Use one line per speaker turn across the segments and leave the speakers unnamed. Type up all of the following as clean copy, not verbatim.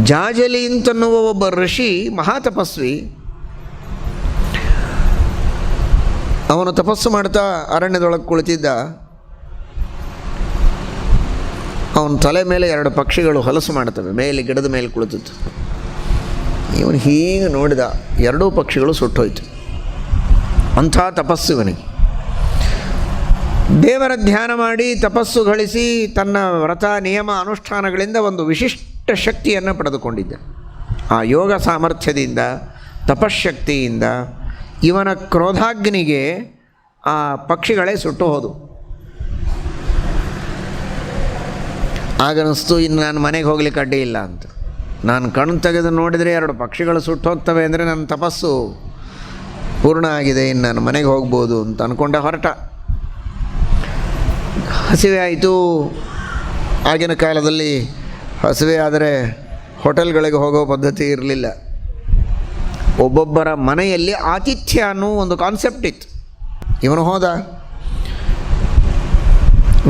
ಜಾಜಲಿ ಅಂತನ್ನುವ ಒಬ್ಬ ಋಷಿ ಮಹಾತಪಸ್ವಿ. ಅವನು ತಪಸ್ಸು ಮಾಡ್ತಾ ಅರಣ್ಯದೊಳಗೆ ಕುಳಿತಿದ್ದ. ಅವನ ತಲೆ ಮೇಲೆ 2 ಪಕ್ಷಿಗಳು ಹೊಲಸು ಮಾಡ್ತವೆ, ಮೇಲೆ ಗಿಡದ ಮೇಲೆ ಕುಳಿತಿತ್ತು. ಇವನು ಹೀಗೆ ನೋಡಿದ, 2 ಪಕ್ಷಿಗಳು ಸುಟ್ಟೋಯ್ತು. ಅಂಥ ತಪಸ್ಸು ಇವನಿಗೆ. ದೇವರ ಧ್ಯಾನ ಮಾಡಿ ತಪಸ್ಸು ಗಳಿಸಿ ತನ್ನ ವ್ರತ ನಿಯಮ ಅನುಷ್ಠಾನಗಳಿಂದ ಒಂದು ವಿಶಿಷ್ಟ ಶಕ್ತಿಯನ್ನು ಪಡೆದುಕೊಂಡಿದ್ದ. ಆ ಯೋಗ ಸಾಮರ್ಥ್ಯದಿಂದ, ತಪಶ್ಶಕ್ತಿಯಿಂದ ಇವನ ಕ್ರೋಧಾಗ್ನಿಗೆ ಆ ಪಕ್ಷಿಗಳೇ ಸುಟ್ಟು ಹೋದವು. ಆಗನಿಸ್ತು, ಇನ್ನು ನಾನು ಮನೆಗೆ ಹೋಗ್ಲಿಕ್ಕೆ ಅಡ್ಡಿ ಇಲ್ಲ ಅಂತ. ನಾನು ಕಣ್ಣು ತೆಗೆದು ನೋಡಿದರೆ 2 ಪಕ್ಷಿಗಳು ಸುಟ್ಟು ಹೋಗ್ತವೆ ಅಂದರೆ ನನ್ನ ತಪಸ್ಸು ಪೂರ್ಣ ಆಗಿದೆ, ಇನ್ನು ನಾನು ಮನೆಗೆ ಹೋಗ್ಬೋದು ಅಂತ ಅಂದ್ಕೊಂಡ ಹೊರಟ. ಹಸಿವೆ ಆಯಿತು. ಆಗಿನ ಕಾಲದಲ್ಲಿ ಹಸಿವೆ ಆದರೆ ಹೋಟೆಲ್ಗಳಿಗೆ ಹೋಗೋ ಪದ್ಧತಿ ಇರಲಿಲ್ಲ. ಒಬ್ಬೊಬ್ಬರ ಮನೆಯಲ್ಲಿ ಆತಿಥ್ಯ ಅನ್ನೋ ಒಂದು ಕಾನ್ಸೆಪ್ಟ್ ಇತ್ತು. ಇವನು ಹೋದ.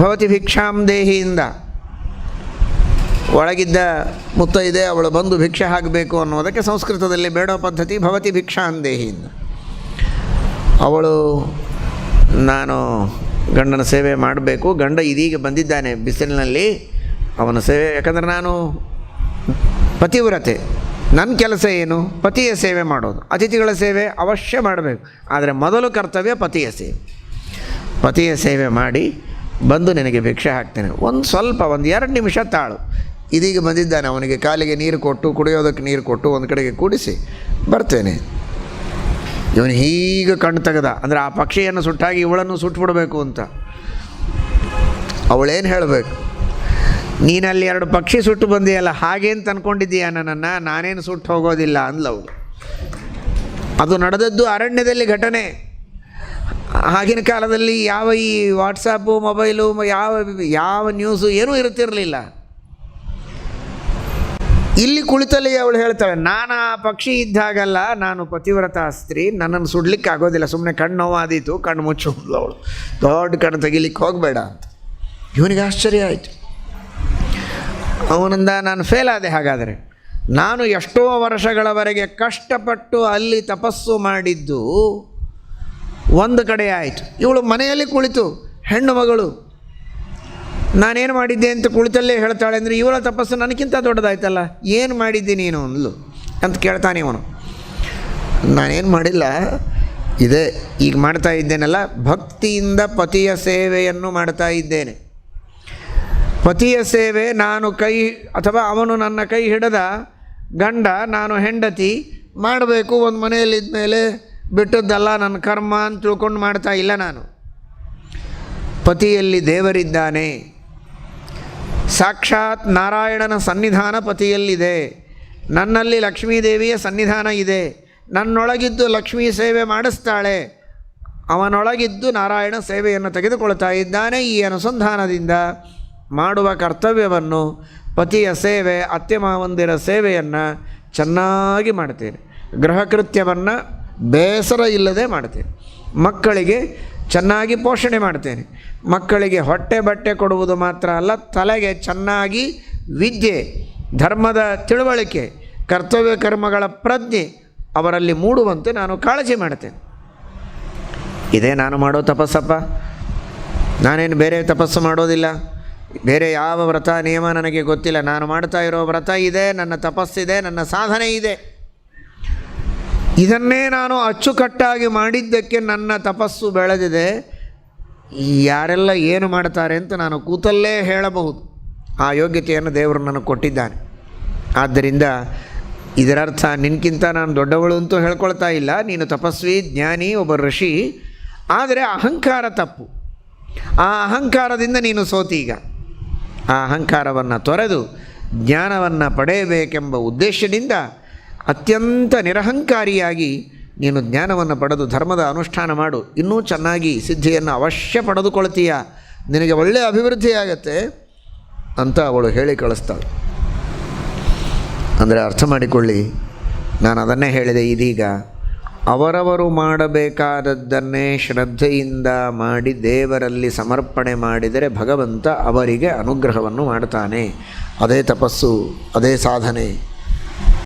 ಭವತಿ ಭಿಕ್ಷಾಂ ದೇಹಿಯಿಂದ ಒಳಗಿದ್ದ ಮುತ್ತೈದೆ ಅವಳು ಬಂದು ಭಿಕ್ಷೆ ಹಾಕಬೇಕು ಅನ್ನೋದಕ್ಕೆ ಸಂಸ್ಕೃತದಲ್ಲಿ ಬೇಡೋ ಪದ್ಧತಿ ಭವತಿ ಭಿಕ್ಷಾಂ ದೇಹಿಯಿಂದ. ಅವಳು ನಾನು ಗಂಡನ ಸೇವೆ ಮಾಡಬೇಕು, ಗಂಡ ಇದೀಗ ಬಂದಿದ್ದಾನೆ ಬಿಸಿಲಿನಲ್ಲಿ, ಅವನ ಸೇವೆ, ಯಾಕಂದರೆ ನಾನು ಪತಿವ್ರತೆ, ನನ್ನ ಕೆಲಸ ಏನು? ಪತಿಯ ಸೇವೆ ಮಾಡೋದು. ಅತಿಥಿಗಳ ಸೇವೆ ಅವಶ್ಯ ಮಾಡಬೇಕು, ಆದರೆ ಮೊದಲು ಕರ್ತವ್ಯ ಪತಿಯ ಸೇವೆ. ಪತಿಯ ಸೇವೆ ಮಾಡಿ ಬಂದು ನಿನಗೆ ಭಿಕ್ಷೆ ಹಾಕ್ತೇನೆ, ಒಂದು 2 ನಿಮಿಷ ತಾಳು. ಇದೀಗ ಬಂದಿದ್ದಾನೆ, ಅವನಿಗೆ ಕಾಲಿಗೆ ನೀರು ಕೊಟ್ಟು, ಕುಡಿಯೋದಕ್ಕೆ ನೀರು ಕೊಟ್ಟು ಒಂದು ಕಡೆಗೆ ಕೂಡಿಸಿ ಬರ್ತೇನೆ. ಇವನು ಹೀಗೆ ಕಣ್ಣು ತೆಗೆದ. ಅಂದರೆ ಆ ಪಕ್ಷಿಯನ್ನು ಸುಟ್ಟಾಗಿ ಇವಳನ್ನು ಸುಟ್ಟುಬಿಡಬೇಕು ಅಂತ. ಅವಳೇನು ಹೇಳಬೇಕು? ನೀನಲ್ಲಿ 2 ಪಕ್ಷಿ ಸುಟ್ಟು ಬಂದಿಯಲ್ಲ, ಹಾಗೇನು ಅಂದ್ಕೊಂಡಿದ್ದೀಯ ನನ್ನನ್ನು? ನಾನೇನು ಸುಟ್ಟು ಹೋಗೋದಿಲ್ಲ ಅಂದ್ಲವಳು. ಅದು ನಡೆದದ್ದು ಅರಣ್ಯದಲ್ಲಿ ಘಟನೆ. ಆಗಿನ ಕಾಲದಲ್ಲಿ ಯಾವ ಈ ವಾಟ್ಸಪ್ಪು, ಮೊಬೈಲು, ಯಾವ ನ್ಯೂಸು ಏನೂ ಇರುತ್ತಿರಲಿಲ್ಲ. ಇಲ್ಲಿ ಕುಳಿತಲ್ಲಿ ಅವಳು ಹೇಳ್ತಾಳೆ, ನಾನು ಆ ಪಕ್ಷಿ ಇದ್ದಾಗಲ್ಲ, ನಾನು ಪತಿವ್ರತ ಸ್ತ್ರೀ, ನನ್ನನ್ನು ಸುಡ್ಲಿಕ್ಕೆ ಆಗೋದಿಲ್ಲ, ಸುಮ್ಮನೆ ಕಣ್ಣು ನೋವಾದೀತು, ಕಣ್ಣು ಮುಚ್ಚು ಅವಳು, ದೊಡ್ಡ ಕಣ್ಣು ತೆಗಿಲಿಕ್ಕೆ ಹೋಗಬೇಡ ಅಂತ. ಇವನಿಗೆ ಆಶ್ಚರ್ಯ ಆಯಿತು. ಅವನಿಂದ ನಾನು ಫೇಲ್ ಆದೆ. ಹಾಗಾದರೆ ನಾನು ಎಷ್ಟೋ ವರ್ಷಗಳವರೆಗೆ ಕಷ್ಟಪಟ್ಟು ಅಲ್ಲಿ ತಪಸ್ಸು ಮಾಡಿದ್ದು ಒಂದು ಕಡೆ ಆಯಿತು. ಇವಳು ಮನೆಯಲ್ಲಿ ಕುಳಿತು, ಹೆಣ್ಣು ಮಗಳು, ನಾನೇನು ಮಾಡಿದ್ದೆ ಅಂತ ಕುಳಿತಲ್ಲೇ ಹೇಳ್ತಾಳೆ ಅಂದರೆ ಇವಳ ತಪಸ್ಸು ನನಗಿಂತ ದೊಡ್ಡದಾಯ್ತಲ್ಲ, ಏನು ಮಾಡಿದ್ದೆ ನೀನು ಅಂದ್ಲು ಅಂತ ಕೇಳ್ತಾನೆ ಇವನು. ನಾನೇನು ಮಾಡಿಲ್ಲ, ಇದೇ ಈಗ ಮಾಡ್ತಾ ಇದ್ದೇನಲ್ಲ, ಭಕ್ತಿಯಿಂದ ಪತಿಯ ಸೇವೆಯನ್ನು ಮಾಡ್ತಾ ಇದ್ದೇನೆ. ಪತಿಯ ಸೇವೆ ನಾನು ಅಥವಾ ಅವನು ನನ್ನ ಕೈ ಹಿಡಿದ ಗಂಡ, ನಾನು ಹೆಂಡತಿ ಮಾಡಬೇಕು. ಒಂದು ಮನೆಯಲ್ಲಿದ್ದ ಮೇಲೆ ಬಿಟ್ಟದ್ದಲ್ಲ ನನ್ನ ಕರ್ಮ ಅಂತ ತಿಳ್ಕೊಂಡು ಮಾಡ್ತಾ ಇಲ್ಲ ನಾನು. ಪತಿಯಲ್ಲಿ ದೇವರಿದ್ದಾನೆ, ಸಾಕ್ಷಾತ್ ನಾರಾಯಣನ ಸನ್ನಿಧಾನ ಪತಿಯಲ್ಲಿದೆ, ನನ್ನಲ್ಲಿ ಲಕ್ಷ್ಮೀದೇವಿಯ ಸನ್ನಿಧಾನ ಇದೆ, ನನ್ನೊಳಗಿದ್ದು ಲಕ್ಷ್ಮೀ ಸೇವೆ ಮಾಡಿಸ್ತಾಳೆ, ಅವನೊಳಗಿದ್ದು ನಾರಾಯಣ ಸೇವೆಯನ್ನು ತೆಗೆದುಕೊಳ್ತಾ ಇದ್ದಾನೆ. ಈ ಅನುಸಂಧಾನದಿಂದ ಮಾಡುವ ಕರ್ತವ್ಯವನ್ನು, ಪತಿಯ ಸೇವೆ, ಅತ್ತೆ ಮಾವಂದಿರ ಸೇವೆಯನ್ನು ಚೆನ್ನಾಗಿ ಮಾಡ್ತೇನೆ. ಗೃಹ ಕೃತ್ಯವನ್ನು ಬೇಸರ ಇಲ್ಲದೆ ಮಾಡ್ತೇನೆ. ಮಕ್ಕಳಿಗೆ ಚೆನ್ನಾಗಿ ಪೋಷಣೆ ಮಾಡ್ತೇನೆ. ಮಕ್ಕಳಿಗೆ ಹೊಟ್ಟೆ ಬಟ್ಟೆ ಕೊಡುವುದು ಮಾತ್ರ ಅಲ್ಲ, ತಲೆಗೆ ಚೆನ್ನಾಗಿ ವಿದ್ಯೆ, ಧರ್ಮದ ತಿಳುವಳಿಕೆ, ಕರ್ತವ್ಯ ಕರ್ಮಗಳ ಪ್ರಜ್ಞೆ ಅವರಲ್ಲಿ ಮೂಡುವಂತೆ ನಾನು ಕಾಳಜಿ ಮಾಡ್ತೇನೆ. ಇದೇ ನಾನು ಮಾಡೋ ತಪಸ್ಸಪ್ಪ. ನಾನೇನು ಬೇರೆ ತಪಸ್ಸು ಮಾಡೋದಿಲ್ಲ, ಬೇರೆ ಯಾವ ವ್ರತ ನಿಯಮ ನನಗೆ ಗೊತ್ತಿಲ್ಲ. ನಾನು ಮಾಡ್ತಾ ಇರೋ ವ್ರತ ಇದೆ, ನನ್ನ ತಪಸ್ಸಿದೆ, ನನ್ನ ಸಾಧನೆ ಇದೆ. ಇದನ್ನೇ ನಾನು ಅಚ್ಚುಕಟ್ಟಾಗಿ ಮಾಡಿದ್ದಕ್ಕೆ ನನ್ನ ತಪಸ್ಸು ಬೆಳೆದಿದೆ. ಯಾರೆಲ್ಲ ಏನು ಮಾಡ್ತಾರೆ ಅಂತ ನಾನು ಕೂತಲ್ಲೇ ಹೇಳಬಹುದು. ಆ ಯೋಗ್ಯತೆಯನ್ನು ದೇವರು ನನಗೆ ಕೊಟ್ಟಿದ್ದಾನೆ. ಆದ್ದರಿಂದ ಇದರರ್ಥ ನಿನಗಿಂತ ನಾನು ದೊಡ್ಡವಳು ಅಂತೂ ಹೇಳ್ಕೊಳ್ತಾ ಇಲ್ಲ. ನೀನು ತಪಸ್ವಿ, ಜ್ಞಾನಿ, ಒಬ್ಬ ಋಷಿ. ಆದರೆ ಅಹಂಕಾರ ತಪ್ಪು. ಆ ಅಹಂಕಾರದಿಂದ ನೀನು ಸೋತೀಗ. ಆ ಅಹಂಕಾರವನ್ನು ತೊರೆದು ಜ್ಞಾನವನ್ನು ಪಡೆಯಬೇಕೆಂಬ ಉದ್ದೇಶದಿಂದ ಅತ್ಯಂತ ನಿರಹಂಕಾರಿಯಾಗಿ ನೀನು ಜ್ಞಾನವನ್ನು ಪಡೆದು ಧರ್ಮದ ಅನುಷ್ಠಾನ ಮಾಡು. ಇನ್ನೂ ಚೆನ್ನಾಗಿ ಸಿದ್ಧಿಯನ್ನು ಅವಶ್ಯ ಪಡೆದುಕೊಳ್ತೀಯ, ನಿನಗೆ ಒಳ್ಳೆಯ ಅಭಿವೃದ್ಧಿ ಆಗತ್ತೆ ಅಂತ ಅವಳು ಹೇಳಿ ಕಳಿಸ್ತಾಳೆ. ಅಂದರೆ ಅರ್ಥ ಮಾಡಿಕೊಳ್ಳಿ, ನಾನು ಅದನ್ನೇ ಹೇಳಿದೆ. ಇದೀಗ ಅವರವರು ಮಾಡಬೇಕಾದದ್ದನ್ನೇ ಶ್ರದ್ಧೆಯಿಂದ ಮಾಡಿ ದೇವರಲ್ಲಿ ಸಮರ್ಪಣೆ ಮಾಡಿದರೆ ಭಗವಂತ ಅವರಿಗೆ ಅನುಗ್ರಹವನ್ನು ಮಾಡ್ತಾನೆ. ಅದೇ ತಪಸ್ಸು, ಅದೇ ಸಾಧನೆ.